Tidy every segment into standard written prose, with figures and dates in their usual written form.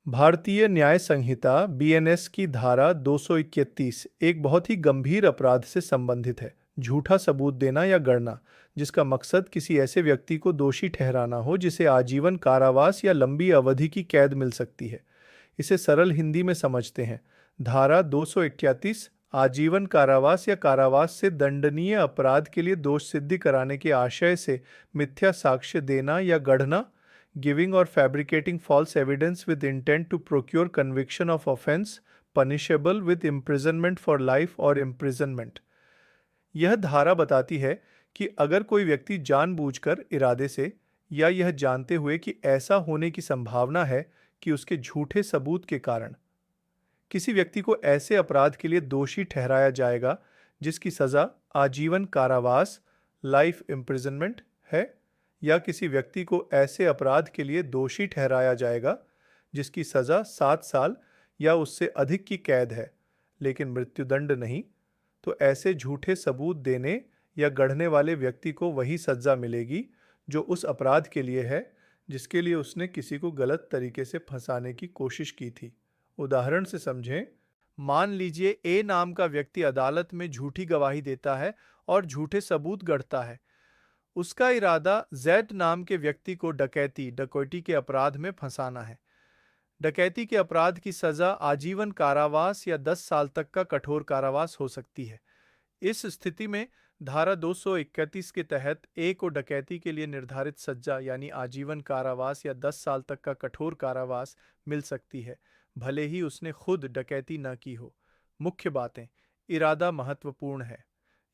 भारतीय न्याय संहिता बीएनएस की धारा 231 एक बहुत ही गंभीर अपराध से संबंधित है। झूठा सबूत देना या गढ़ना, जिसका मकसद किसी ऐसे व्यक्ति को दोषी ठहराना हो जिसे आजीवन कारावास या लंबी अवधि की कैद मिल सकती है। इसे सरल हिंदी में समझते हैं। धारा 231 आजीवन कारावास या कारावास से दंडनीय अपराध के लिए दोष सिद्धि कराने के आशय से मिथ्या साक्ष्य देना या गढ़ना, giving or fabricating false evidence with intent to procure conviction of offense punishable with imprisonment for life or imprisonment। यह धारा बताती है कि अगर कोई व्यक्ति जानबूझकर, इरादे से या यह जानते हुए कि ऐसा होने की संभावना है कि उसके झूठे सबूत के कारण किसी व्यक्ति को ऐसे अपराध के लिए दोषी ठहराया जाएगा जिसकी सजा आजीवन कारावास लाइफ इम्प्रिजनमेंट है, या किसी व्यक्ति को ऐसे अपराध के लिए दोषी ठहराया जाएगा जिसकी सजा 7 साल या उससे अधिक की कैद है लेकिन मृत्युदंड नहीं, तो ऐसे झूठे सबूत देने या गढ़ने वाले व्यक्ति को वही सजा मिलेगी जो उस अपराध के लिए है जिसके लिए उसने किसी को गलत तरीके से फंसाने की कोशिश की थी। उदाहरण से समझें, मान लीजिए ए नाम का व्यक्ति अदालत में झूठी गवाही देता है और झूठे सबूत गढ़ता है। उसका इरादा जेड नाम के व्यक्ति को डकैती के अपराध में फंसाना है। डकैती के अपराध की सजा आजीवन कारावास या 10 साल तक का कठोर कारावास हो सकती है। इस स्थिति में धारा 231 के तहत ए को डकैती के लिए निर्धारित सजा यानी आजीवन कारावास या 10 साल तक का कठोर कारावास मिल सकती है, भले ही उसने खुद डकैती न की हो। मुख्य बातें: इरादा महत्वपूर्ण है।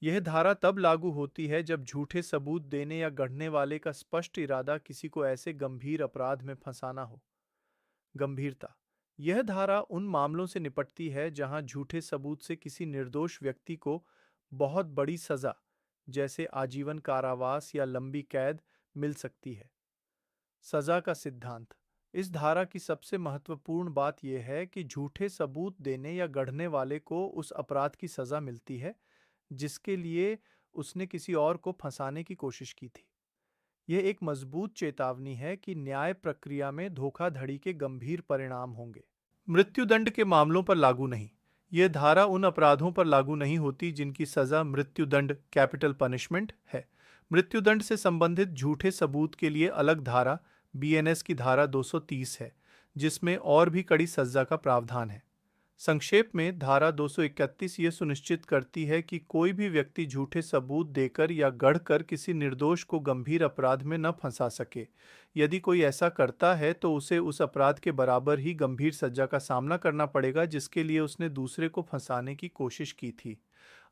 यह धारा तब लागू होती है जब झूठे सबूत देने या गढ़ने वाले का स्पष्ट इरादा किसी को ऐसे गंभीर अपराध में फंसाना हो। गंभीरता: यह धारा उन मामलों से निपटती है जहां झूठे सबूत से किसी निर्दोष व्यक्ति को बहुत बड़ी सजा, जैसे आजीवन कारावास या लंबी कैद, मिल सकती है। सजा का सिद्धांत: इस धारा की सबसे महत्वपूर्ण बात यह है कि झूठे सबूत देने या गढ़ने वाले को उस अपराध की सजा मिलती है जिसके लिए उसने किसी और को फंसाने की कोशिश की थी। यह एक मजबूत चेतावनी है कि न्याय प्रक्रिया में धोखाधड़ी के गंभीर परिणाम होंगे। मृत्युदंड के मामलों पर लागू नहीं। यह धारा उन अपराधों पर लागू नहीं होती जिनकी सजा मृत्युदंड कैपिटल पनिशमेंट है। मृत्युदंड से संबंधित झूठे सबूत के लिए अलग धारा बीएनएस की धारा 230 है, जिसमें और भी कड़ी सजा का प्रावधान है। संक्षेप में, धारा 231 ये सुनिश्चित करती है कि कोई भी व्यक्ति झूठे सबूत देकर या गढ़कर किसी निर्दोष को गंभीर अपराध में न फंसा सके। यदि कोई ऐसा करता है तो उसे उस अपराध के बराबर ही गंभीर सजा का सामना करना पड़ेगा जिसके लिए उसने दूसरे को फंसाने की कोशिश की थी।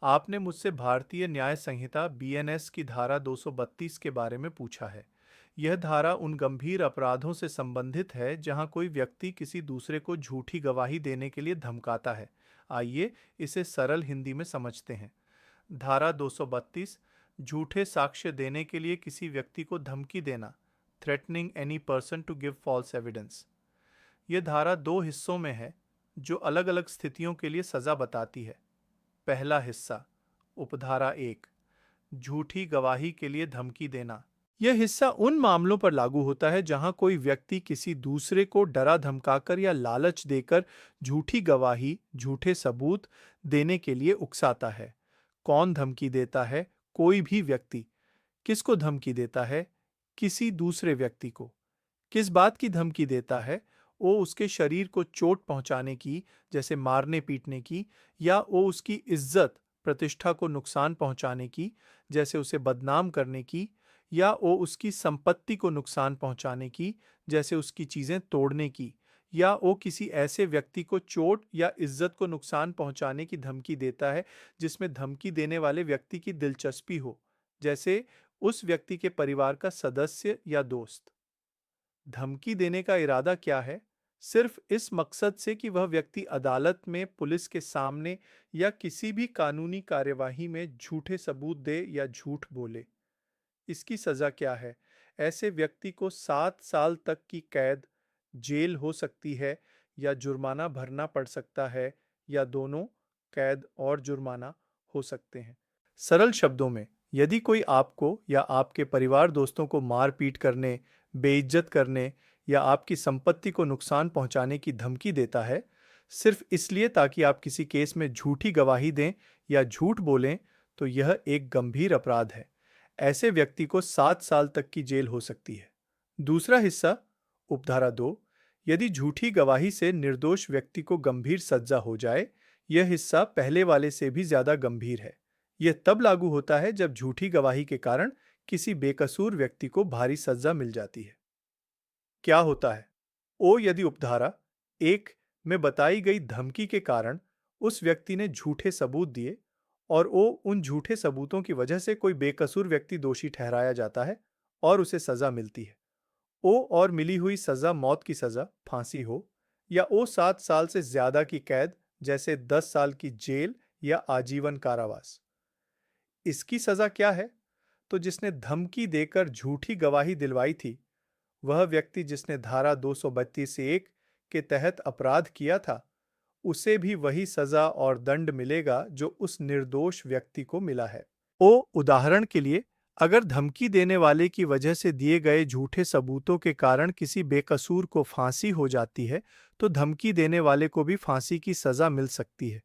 आपने मुझसे भारतीय न्याय संहिता बीएनएस की धारा 232 के बारे में पूछा है। यह धारा उन गंभीर अपराधों से संबंधित है जहां कोई व्यक्ति किसी दूसरे को झूठी गवाही देने के लिए धमकाता है। आइए इसे सरल हिंदी में समझते हैं। धारा 232 झूठे साक्ष्य देने के लिए किसी व्यक्ति को धमकी देना, threatening any person to give false evidence. यह धारा दो हिस्सों में है जो अलग अलग स्थितियों के लिए सजा बताती है। पहला हिस्सा, उपधारा 1, झूठी गवाही के लिए धमकी देना। यह हिस्सा उन मामलों पर लागू होता है जहां कोई व्यक्ति किसी दूसरे को डरा धमकाकर या लालच देकर झूठी गवाही, झूठे सबूत देने के लिए उकसाता है। कौन धमकी देता है? कोई भी व्यक्ति। किसको धमकी देता है? किसी दूसरे व्यक्ति को। किस बात की धमकी देता है? वो उसके शरीर को चोट पहुंचाने की, जैसे मारने पीटने की, या वो उसकी इज्जत प्रतिष्ठा को नुकसान पहुंचाने की, जैसे उसे बदनाम करने की, या वो उसकी संपत्ति को नुकसान पहुंचाने की, जैसे उसकी चीजें तोड़ने की, या वो किसी ऐसे व्यक्ति को चोट या इज्जत को नुकसान पहुंचाने की धमकी देता है जिसमें धमकी देने वाले व्यक्ति की दिलचस्पी हो, जैसे उस व्यक्ति के परिवार का सदस्य या दोस्त। धमकी देने का इरादा क्या है? सिर्फ इस मकसद से कि वह व्यक्ति अदालत में, पुलिस के सामने या किसी भी कानूनी कार्यवाही में झूठे सबूत दे या झूठ बोले। इसकी सजा क्या है? ऐसे व्यक्ति को 7 साल तक की कैद, जेल हो सकती है या जुर्माना भरना पड़ सकता है, या दोनों, कैद और जुर्माना हो सकते हैं। सरल शब्दों में, यदि कोई आपको या आपके परिवार दोस्तों को मार पीट करने, बेइज्जत करने या आपकी संपत्ति को नुकसान पहुंचाने की धमकी देता है, सिर्फ इसलिए ताकि आप किसी केस में झूठी गवाही दें या झूठ बोलें, तो यह एक गंभीर अपराध है। ऐसे व्यक्ति को 7 साल तक की जेल हो सकती है। दूसरा हिस्सा, उपधारा 2, यदि झूठी गवाही से निर्दोष व्यक्ति को गंभीर सजा हो जाए, यह हिस्सा पहले वाले से भी ज्यादा गंभीर है। यह तब लागू होता है जब झूठी गवाही के कारण किसी बेकसूर व्यक्ति को भारी सजा मिल जाती है। क्या होता है? यदि उपधारा 1 में बताई गई धमकी के कारण उस व्यक्ति ने झूठे सबूत दिए और उन झूठे सबूतों की वजह से कोई बेकसूर व्यक्ति दोषी ठहराया जाता है और उसे सजा मिलती है। और मिली हुई सजा मौत की सजा, फांसी हो, या 7 साल से ज्यादा की कैद, जैसे 10 साल की जेल या आजीवन कारावास। इसकी सजा क्या है? तो जिसने धमकी देकर झूठी गवाही दिलवाई थी, वह व्यक्ति जिसने धारा 232(1) के तहत अपराध किया था, उसे भी वही सजा और दंड मिलेगा जो उस निर्दोष व्यक्ति को मिला है। उदाहरण के लिए, अगर धमकी देने वाले की वजह से दिए गए झूठे सबूतों के कारण किसी बेकसूर को फांसी हो जाती है, तो धमकी देने वाले को भी फांसी की सजा मिल सकती है।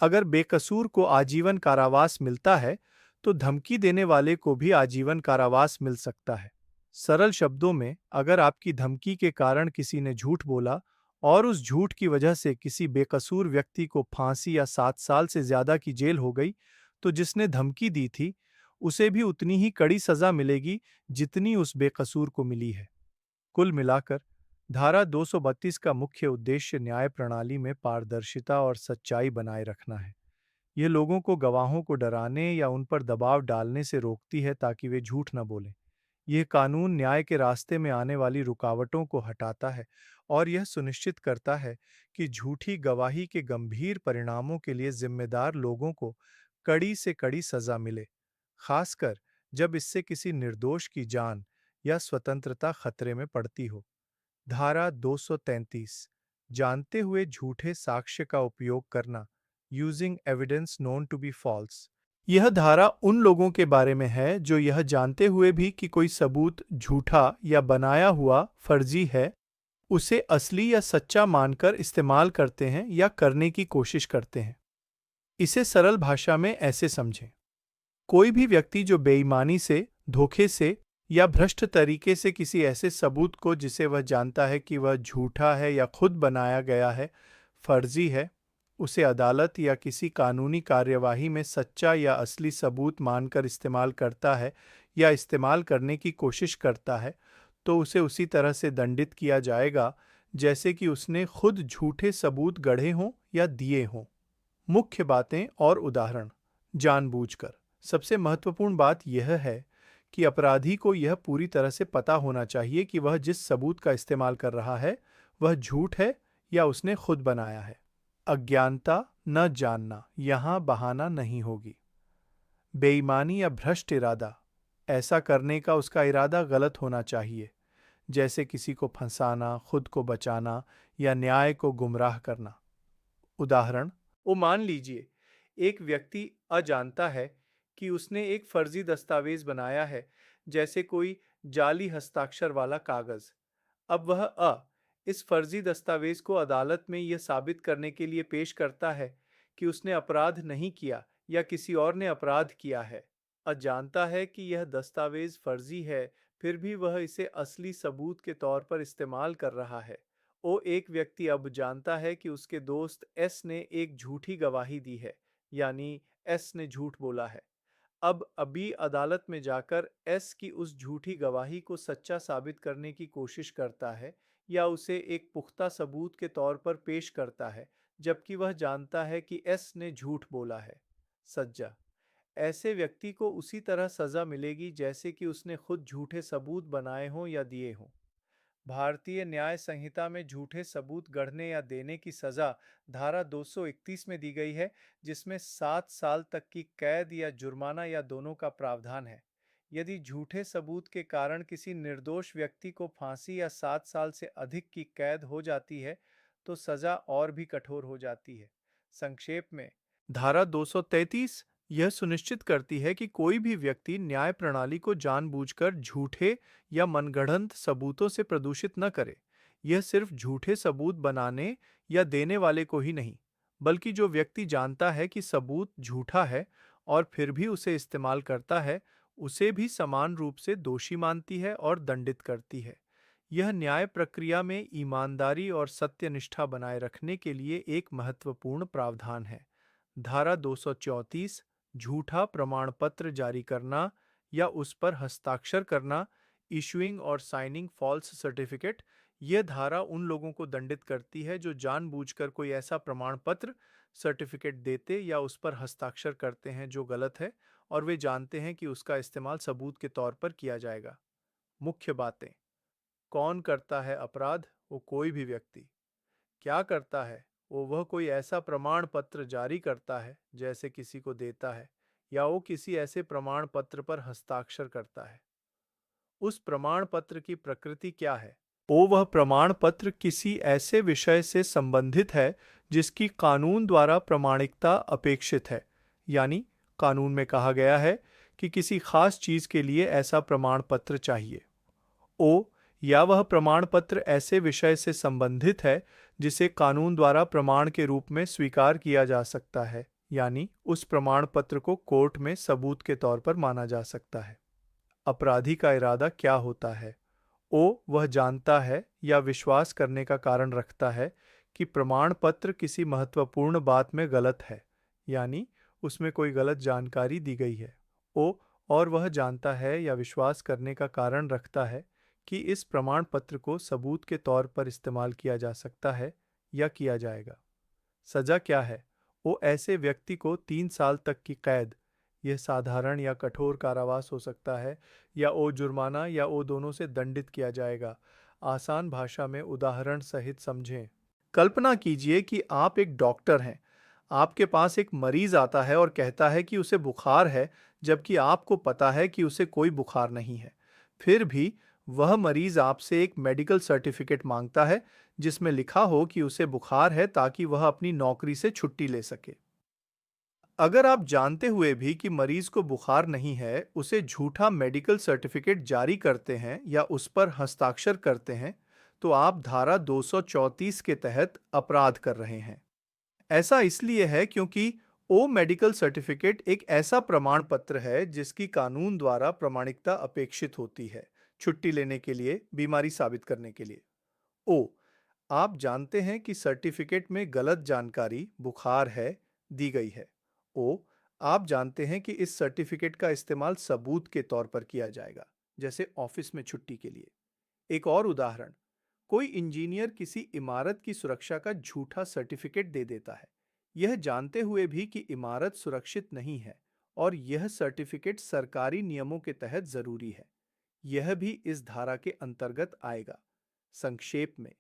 अगर बेकसूर को आजीवन कारावास मिलता है, तो धमकी देने वाले को भी आजीवन कारावास मिल सकता है। सरल शब्दों में, अगर आपकी धमकी के कारण किसी ने झूठ बोला और उस झूठ की वजह से किसी बेकसूर व्यक्ति को फांसी या 7 साल से ज्यादा की जेल हो गई, तो जिसने धमकी दी थी उसे भी उतनी ही कड़ी सजा मिलेगी जितनी उस बेकसूर को मिली है। कुल मिलाकर, धारा 232 का मुख्य उद्देश्य न्याय प्रणाली में पारदर्शिता और सच्चाई बनाए रखना है। यह लोगों को गवाहों को डराने या उन पर दबाव डालने से रोकती है ताकि वे झूठ न बोलें। यह कानून न्याय के रास्ते में आने वाली रुकावटों को हटाता है और यह सुनिश्चित करता है कि झूठी गवाही के गंभीर परिणामों के लिए जिम्मेदार लोगों को कड़ी से कड़ी सजा मिले, खासकर जब इससे किसी निर्दोष की जान या स्वतंत्रता खतरे में पड़ती हो। धारा 233, जानते हुए झूठे साक्ष्य का उपयोग करना, using evidence known to be false. यह धारा उन लोगों के बारे में है जो यह जानते हुए भी कि कोई सबूत झूठा या बनाया हुआ फर्जी है, उसे असली या सच्चा मानकर इस्तेमाल करते हैं या करने की कोशिश करते हैं। इसे सरल भाषा में ऐसे समझें। कोई भी व्यक्ति जो बेईमानी से, धोखे से या भ्रष्ट तरीके से किसी ऐसे सबूत को जिसे वह जानता है कि वह झूठा है या खुद बनाया गया है, फर्जी है, उसे अदालत या किसी कानूनी कार्यवाही में सच्चा या असली सबूत मानकर इस्तेमाल करता है या इस्तेमाल करने की कोशिश करता है, तो उसे उसी तरह से दंडित किया जाएगा जैसे कि उसने खुद झूठे सबूत गढ़े हों या दिए हों। मुख्य बातें और उदाहरण। जानबूझकर। सबसे महत्वपूर्ण बात यह है कि अपराधी को यह पूरी तरह से पता होना चाहिए कि वह जिस सबूत का इस्तेमाल कर रहा है वह झूठ है या उसने खुद बनाया है। अज्ञानता, न जानना, यहां बहाना नहीं होगी। बेईमानी या भ्रष्ट इरादा, ऐसा करने का उसका इरादा गलत होना चाहिए, जैसे किसी को फंसाना, खुद को बचाना या न्याय को गुमराह करना। उदाहरण, मान लीजिए एक व्यक्ति अजानता है कि उसने एक फर्जी दस्तावेज बनाया है, जैसे कोई जाली हस्ताक्षर वाला कागज। अब वह इस फर्जी दस्तावेज को अदालत में यह साबित करने के लिए पेश करता है कि उसने अपराध नहीं किया या किसी और ने अपराध किया है। अजानता है कि यह दस्तावेज फर्जी है, फिर भी वह इसे असली सबूत के तौर पर इस्तेमाल कर रहा है। एक व्यक्ति अब जानता है कि उसके दोस्त एस ने एक झूठी गवाही दी है, यानी एस ने झूठ बोला है। अब अभी अदालत में जाकर एस की उस झूठी गवाही को सच्चा साबित करने की कोशिश करता है या उसे एक पुख्ता सबूत के तौर पर पेश करता है, जबकि वह जानता है कि एस ने झूठ बोला है। सज्जा, ऐसे व्यक्ति को उसी तरह सजा मिलेगी जैसे कि उसने खुद झूठे सबूत बनाए हों या दिए हों। भारतीय न्याय संहिता में झूठे सबूत गढ़ने या देने की सजा धारा 231 में दी गई है, जिसमें 7 साल तक की कैद या जुर्माना या दोनों का प्रावधान है। यदि झूठे सबूत के कारण किसी निर्दोष व्यक्ति को फांसी या 7 साल से अधिक की कैद हो जाती है, तो सजा और भी कठोर हो जाती है। संक्षेप में, धारा 233 यह सुनिश्चित करती है कि कोई भी व्यक्ति न्याय प्रणाली को जानबूझकर झूठे या मनगढ़ंत सबूतों से प्रदूषित न करे। यह सिर्फ झूठे सबूत बनाने या देने वाले को ही नहीं, बल्कि जो व्यक्ति जानता है कि सबूत झूठा है और फिर भी उसे इस्तेमाल करता है, उसे भी समान रूप से दोषी मानती है और दंडित करती है। यह न्याय प्रक्रिया में ईमानदारी और सत्यनिष्ठा बनाए रखने के लिए एक महत्वपूर्ण प्रावधान है। धारा 234 झूठा प्रमाण पत्र जारी करना या उस पर हस्ताक्षर करना, इशुइंग और साइनिंग फॉल्स सर्टिफिकेट। यह धारा उन लोगों को दंडित करती है जो जानबूझकर कोई ऐसा प्रमाण पत्र सर्टिफिकेट देते या उस पर हस्ताक्षर करते हैं जो गलत है और वे जानते हैं कि उसका इस्तेमाल सबूत के तौर पर किया जाएगा। मुख्य बातें। कौन करता है अपराध? वो कोई भी व्यक्ति। क्या करता है? वो वह कोई ऐसा प्रमाण पत्र जारी करता है जैसे किसी को देता है, या वो किसी ऐसे प्रमाण पत्र पर हस्ताक्षर करता है। उस प्रमाण पत्र की प्रकृति क्या है? वह प्रमाण पत्र किसी ऐसे विषय से संबंधित है जिसकी कानून द्वारा प्रामाणिकता अपेक्षित है। यानी कानून में कहा गया है कि किसी खास चीज के लिए ऐसा प्रमाण पत्र चाहिए। या वह प्रमाण पत्र ऐसे विषय से संबंधित है जिसे कानून द्वारा प्रमाण के रूप में स्वीकार किया जा सकता है, यानी उस प्रमाण पत्र को कोर्ट में सबूत के तौर पर माना जा सकता है। अपराधी का इरादा क्या होता है? वह जानता है या विश्वास करने का कारण रखता है कि प्रमाण पत्र किसी महत्वपूर्ण बात में गलत है, यानी उसमें कोई गलत जानकारी दी गई है। और वह जानता है या विश्वास करने का कारण रखता है कि इस प्रमाण पत्र को सबूत के तौर पर इस्तेमाल किया जा सकता है या किया जाएगा। सजा क्या है? ऐसे व्यक्ति को 3 साल तक की कैद, यह साधारण या कठोर कारावास हो सकता है, या जुर्माना या दोनों से दंडित किया जाएगा। आसान भाषा में उदाहरण सहित समझें। कल्पना कीजिए कि आप एक डॉक्टर हैं। आपके पास एक मरीज आता है और कहता है कि उसे बुखार है, जबकि आपको पता है कि उसे कोई बुखार नहीं है। फिर भी वह मरीज आपसे एक मेडिकल सर्टिफिकेट मांगता है जिसमें लिखा हो कि उसे बुखार है, ताकि वह अपनी नौकरी से छुट्टी ले सके। अगर आप जानते हुए भी कि मरीज को बुखार नहीं है, उसे झूठा मेडिकल सर्टिफिकेट जारी करते हैं या उस पर हस्ताक्षर करते हैं, तो आप धारा 234 के तहत अपराध कर रहे हैं। ऐसा इसलिए है क्योंकि मेडिकल सर्टिफिकेट एक ऐसा प्रमाण पत्र है जिसकी कानून द्वारा प्रामाणिकता अपेक्षित होती है, छुट्टी लेने के लिए, बीमारी साबित करने के लिए। आप जानते हैं कि सर्टिफिकेट में गलत जानकारी, बुखार है, दी गई है। आप जानते हैं कि इस सर्टिफिकेट का इस्तेमाल सबूत के तौर पर किया जाएगा, जैसे ऑफिस में छुट्टी के लिए। एक और उदाहरण, कोई इंजीनियर किसी इमारत की सुरक्षा का झूठा सर्टिफिकेट दे देता है, यह जानते हुए भी कि इमारत सुरक्षित नहीं है, और यह सर्टिफिकेट सरकारी नियमों के तहत जरूरी है। यह भी इस धारा के अंतर्गत आएगा। संक्षेप में,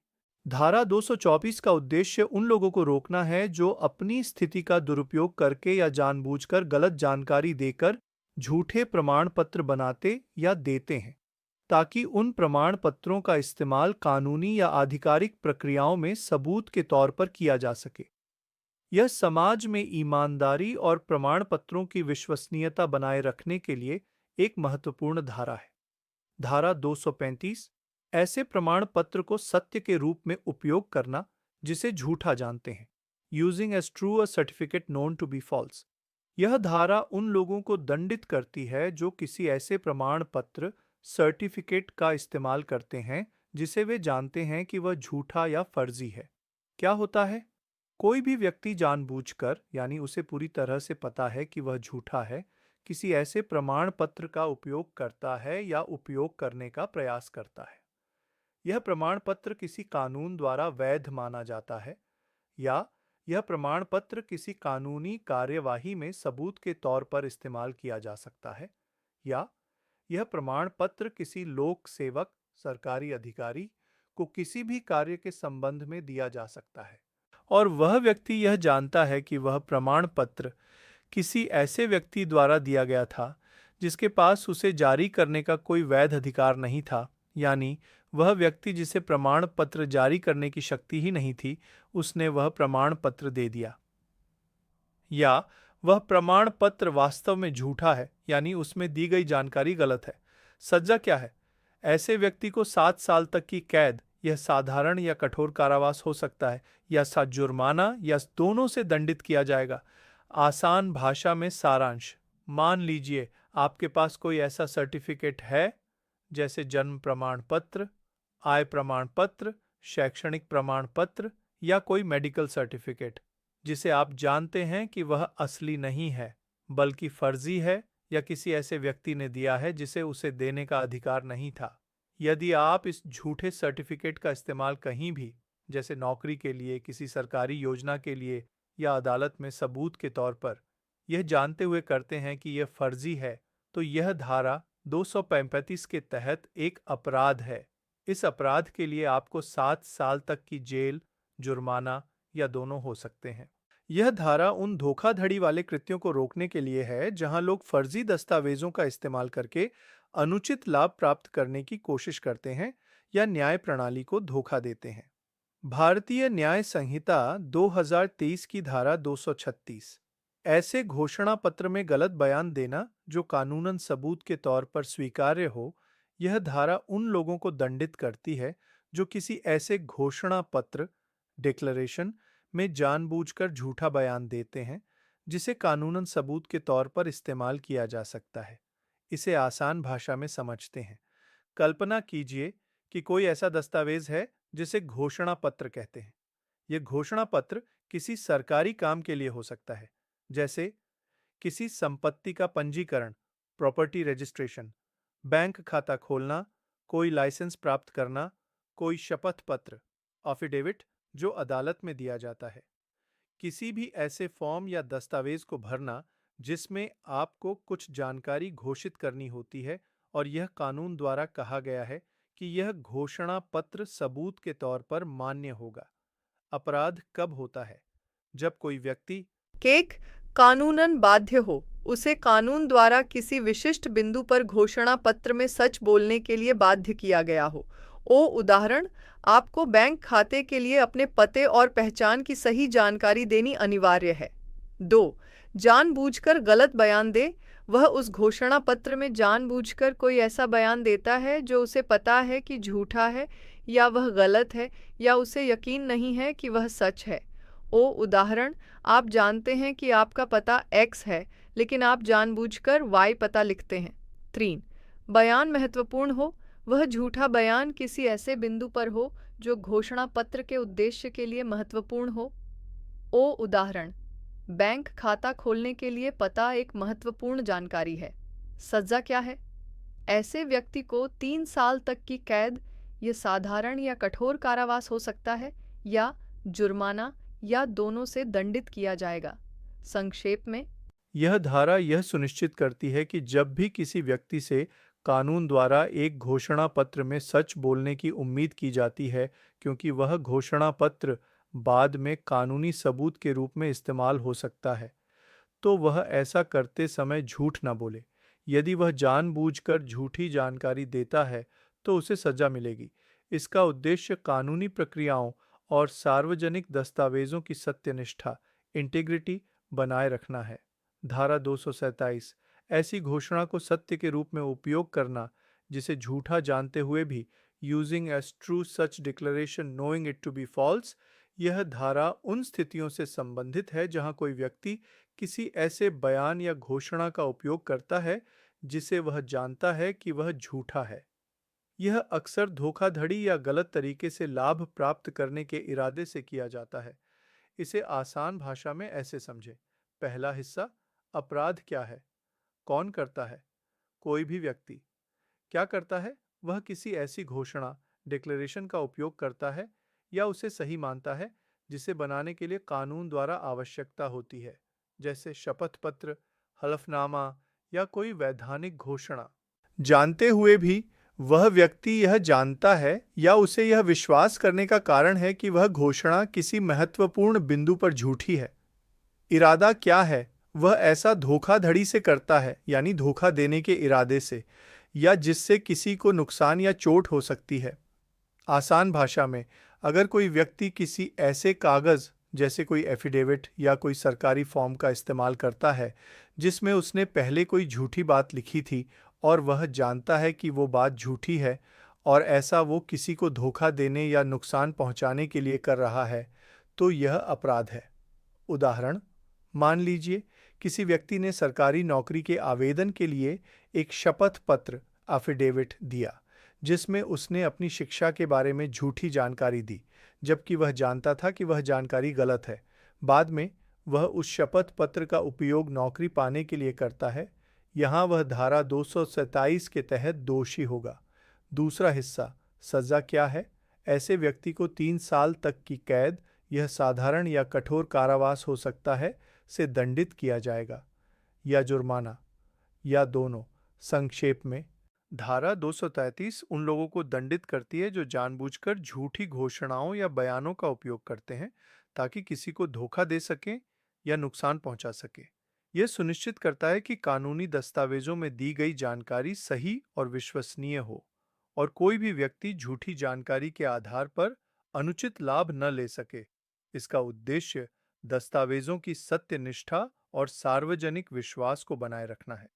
धारा 224 का उद्देश्य उन लोगों को रोकना है जो अपनी स्थिति का दुरुपयोग करके या जानबूझकर गलत जानकारी देकर झूठे प्रमाण पत्र बनाते या देते हैं, ताकि उन प्रमाण पत्रों का इस्तेमाल कानूनी या आधिकारिक प्रक्रियाओं में सबूत के तौर पर किया जा सके। यह समाज में ईमानदारी और प्रमाण पत्रों की विश्वसनीयता बनाए रखने के लिए एक महत्वपूर्ण धारा है। धारा 235 ऐसे प्रमाण पत्र को सत्य के रूप में उपयोग करना जिसे झूठा जानते हैं, using as true a certificate known to be false. यह धारा उन लोगों को दंडित करती है जो किसी ऐसे प्रमाण पत्र सर्टिफिकेट का इस्तेमाल करते हैं जिसे वे जानते हैं कि वह झूठा या फर्जी है। क्या होता है? कोई भी व्यक्ति जानबूझकर, यानी उसे पूरी तरह से पता है कि वह झूठा है, किसी ऐसे प्रमाण पत्र का उपयोग करता है या उपयोग करने का प्रयास करता है। यह प्रमाण पत्र किसी कानून द्वारा वैध माना जाता है, या यह प्रमाण पत्र किसी कानूनी कार्यवाही में सबूत के तौर पर इस्तेमाल किया जा सकता है, या यह प्रमाण पत्र किसी लोक सेवक, सरकारी अधिकारी को किसी भी कार्य के संबंध में दिया जा सकता है, और वह व्यक्ति यह जानता है कि वह प्रमाण पत्र किसी ऐसे व्यक्ति द्वारा दिया गया था जिसके पास उसे जारी करने का कोई वैध अधिकार नहीं था, यानी वह व्यक्ति जिसे प्रमाण पत्र जारी करने की शक्ति ही नहीं थी, उसने वह प्रमाण पत्र दे दिया। या वह प्रमाण पत्र वास्तव में झूठा है, यानी उसमें दी गई जानकारी गलत है। सजा क्या है? ऐसे व्यक्ति को 7 साल तक की कैद यह साधारण या कठोर कारावास हो सकता है, या जुर्माना या दोनों से दंडित किया जाएगा। आसान भाषा में सारांश, मान लीजिए आपके पास कोई ऐसा सर्टिफिकेट है, जैसे जन्म प्रमाण पत्र, आय प्रमाण पत्र, शैक्षणिक प्रमाण पत्र या कोई मेडिकल सर्टिफिकेट, जिसे आप जानते हैं कि वह असली नहीं है, बल्कि फर्जी है या किसी ऐसे व्यक्ति ने दिया है जिसे उसे देने का अधिकार नहीं था। यदि आप इस झूठे सर्टिफिकेट का इस्तेमाल कहीं भी, जैसे नौकरी के लिए, किसी सरकारी योजना के लिए या अदालत में सबूत के तौर पर, यह जानते हुए करते हैं कि यह फर्जी है, तो यह धारा 235 के तहत एक अपराध है। इस अपराध के लिए आपको 7 साल तक की जेल, जुर्माना या दोनों हो सकते हैं। यह धारा उन धोखाधड़ी वाले कृत्यों को रोकने के लिए है जहां लोग फर्जी दस्तावेजों का इस्तेमाल करके अनुचित लाभ प्राप्त करने की कोशिश करते हैं या न्याय प्रणाली को धोखा देते हैं। भारतीय न्याय संहिता 2023 की धारा 236, ऐसे घोषणा पत्र में गलत बयान देना जो कानूनन सबूत के तौर पर स्वीकार्य हो, यह धारा उन लोगों को दंडित करती है जो किसी ऐसे घोषणा पत्र, डिक्लेरेशन में जानबूझकर झूठा बयान देते हैं जिसे कानूनन सबूत के तौर पर इस्तेमाल किया जा सकता है। इसे आसान भाषा में समझते हैं। कल्पना कीजिए कि कोई ऐसा दस्तावेज है जिसे घोषणा पत्र कहते हैं। यह घोषणा पत्र किसी सरकारी काम के लिए हो सकता है, जैसे किसी संपत्ति का पंजीकरण, प्रॉपर्टी रजिस्ट्रेशन, बैंक खाता खोलना, कोई लाइसेंस प्राप्त करना, कोई शपथ पत्र, एफिडेविट जो अदालत में दिया जाता है। किसी भी ऐसे फॉर्म या दस्तावेज को भरना जिसमें आपको कुछ जानकारी घोषित करनी होती है और यह कानून द्वारा कहा गया है कि यह घोषणा पत्र सबूत के तौर पर मान्य होगा। अपराध कब होता है? जब कोई व्यक्ति केक कानूनन बाध्य हो, उसे कानून द्वारा किसी विशिष्ट बिंदु पर घोषणा पत्र में सच बोलने के लिए बाध्य किया गया हो। उदाहरण, आपको बैंक खाते के लिए अपने पते और पहचान की सही जानकारी देनी अनिवार्य है। 2. जानबूझकर गलत बयान दे, वह उस घोषणा पत्र में जानबूझकर कोई ऐसा बयान देता है जो उसे पता है कि झूठा है या वह गलत है या उसे यकीन नहीं है कि वह सच है। उदाहरण, आप जानते हैं कि आपका पता X है, लेकिन आप जानबूझकर Y पता लिखते हैं। 3. बयान महत्वपूर्ण हो, वह झूठा बयान किसी ऐसे बिंदु पर हो जो घोषणा पत्र के उद्देश्य के लिए महत्वपूर्ण हो। उदाहरण, बैंक खाता खोलने के लिए पता एक महत्वपूर्ण जानकारी है। सजा क्या है? ऐसे व्यक्ति को 3 साल तक की कैद, ये साधारण या कठोर कारावास हो सकता है, या जुर्माना या दोनों से दंडित किया जाएगा। संक्षेप में, यह धारा यह सुनिश्चित करती है कि जब भी किसी व्यक्ति से कानून द्वारा एक घोषणा पत्र में सच बोलने की उम्मीद की जाती है, क्योंकि वह घोषणा पत्र बाद में कानूनी सबूत के रूप में इस्तेमाल हो सकता है, तो वह ऐसा करते समय झूठ न बोले। यदि वह जानबूझकर झूठी जानकारी देता है, तो उसे सजा मिलेगी। इसका उद्देश्य कानूनी प्रक्रियाओं और सार्वजनिक दस्तावेजों की सत्यनिष्ठा, इंटीग्रिटी बनाए रखना है। धारा 227, ऐसी घोषणा को सत्य के रूप में उपयोग करना जिसे झूठा जानते हुए भी, using as true such declaration knowing it to be false. यह धारा उन स्थितियों से संबंधित है जहां कोई व्यक्ति किसी ऐसे बयान या घोषणा का उपयोग करता है जिसे वह जानता है कि वह झूठा है। यह अक्सर धोखाधड़ी या गलत तरीके से लाभ प्राप्त करने के इरादे से किया जाता है। इसे आसान भाषा में ऐसे समझें। पहला हिस्सा, अपराध क्या है? कौन करता है? कोई भी व्यक्ति। क्या करता है? वह किसी ऐसी घोषणा, डिक्लेरेशन का उपयोग करता है या उसे सही मानता है जिसे बनाने के लिए कानून द्वारा आवश्यकता होती है, जैसे शपथ पत्र, हलफनामा या कोई वैधानिक घोषणा। जानते हुए भी वह व्यक्ति यह जानता है या उसे यह विश्वास करने का कारण है कि वह घोषणा किसी महत्वपूर्ण बिंदु पर झूठी है। इरादा क्या है? वह ऐसा धोखाधड़ी से करता है, यानी धोखा देने के इरादे से, या जिससे किसी को नुकसान या चोट हो सकती है। आसान भाषा में, अगर कोई व्यक्ति किसी ऐसे कागज, जैसे कोई एफिडेविट या कोई सरकारी फॉर्म का इस्तेमाल करता है जिसमें उसने पहले कोई झूठी बात लिखी थी और वह जानता है कि वो बात झूठी है और ऐसा वो किसी को धोखा देने या नुकसान पहुंचाने के लिए कर रहा है, तो यह अपराध है। उदाहरण, मान लीजिए किसी व्यक्ति ने सरकारी नौकरी के आवेदन के लिए एक शपथ पत्र एफिडेविट दिया, जिसमें उसने अपनी शिक्षा के बारे में झूठी जानकारी दी, जबकि वह जानता था कि वह जानकारी गलत है। बाद में वह उस शपथ पत्र का उपयोग नौकरी पाने के लिए करता है। यहाँ वह धारा 227 के तहत दोषी होगा। दूसरा हिस्सा, सजा क्या है? ऐसे व्यक्ति को 3 साल तक की कैद, यह साधारण या कठोर कारावास हो सकता है, से दंडित किया जाएगा, या जुर्माना, या दोनों। संक्षेप में, धारा 233 उन लोगों को दंडित करती है जो जानबूझकर झूठी घोषणाओं या बयानों का उपयोग करते हैं ताकि किसी को धोखा दे सकें या नुकसान पहुंचा सके। यह सुनिश्चित करता है कि कानूनी दस्तावेजों में दी गई जानकारी सही और विश्वसनीय हो और कोई भी व्यक्ति झूठी जानकारी के आधार पर अनुचित लाभ न ले सके। इसका उद्देश्य दस्तावेजों की सत्यनिष्ठा और सार्वजनिक विश्वास को बनाए रखना है।